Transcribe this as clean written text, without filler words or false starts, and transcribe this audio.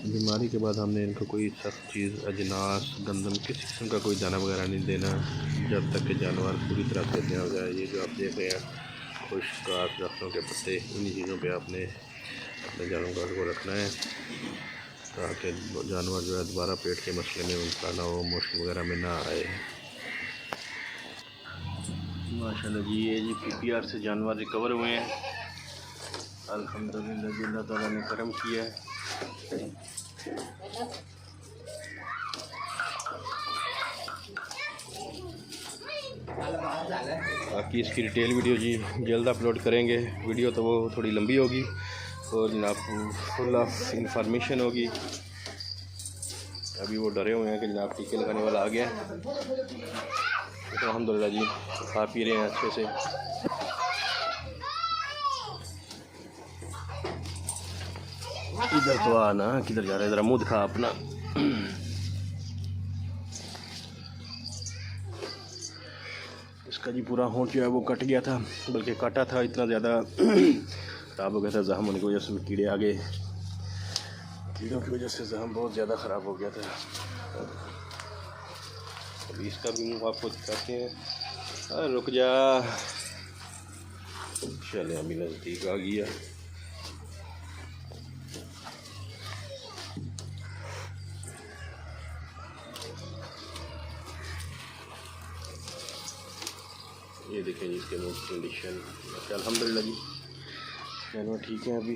बीमारी के बाद हमने इनको कोई सख्त चीज़, अजनास, गंदम, किसी किस्म का कोई दाना वगैरह नहीं देना जब तक कि जानवर पूरी तरह से तैयार हो जाए। ये जो आप देख रहे हैं खुश्क घास, दरख्तों के पत्ते, इन्हीं चीज़ों पे आपने अपने जानवर को रखना है ताकि जानवर जो है दोबारा पेट के मसले में उनका ना हो, मोशन वगैरह में ना आए। माशाल्लाह जी, ये जी PPR से जानवर रिकवर हुए हैं अल्हम्दुलिल्लाह जी, अल्लाह ताला ने करम किया है। बाकी इसकी डिटेल वीडियो जी जल्द अपलोड करेंगे। वीडियो तो वो थोड़ी लंबी होगी और जनाब फुल ऑफ इंफॉर्मेशन होगी। अभी वो डरे हुए हैं कि जनाब टीके लगाने वाला आ गया, तो अल्हम्दुलिल्लाह जी खा पी रहे हैं अच्छे से। इधर तो आना, किधर जा रहा है, ज़रा मुँह दिखा अपना। इसका जी पूरा होंठ जो है वो कट गया था, बल्कि काटा था इतना ज़्यादा ख़राब हो गया था, जख्म होने की वजह से कीड़े आ गए। कीड़ों की वजह से जख्म बहुत ज़्यादा ख़राब हो गया था। अभी इसका भी मुँह आपको दिखाते हैं। रुक जा, चले अभी नज़दीक आ गया। ये देखें जी इसके मुँह की कंडीशन। अल्हम्दुलिल्लाह जी जानवर ठीक है अभी।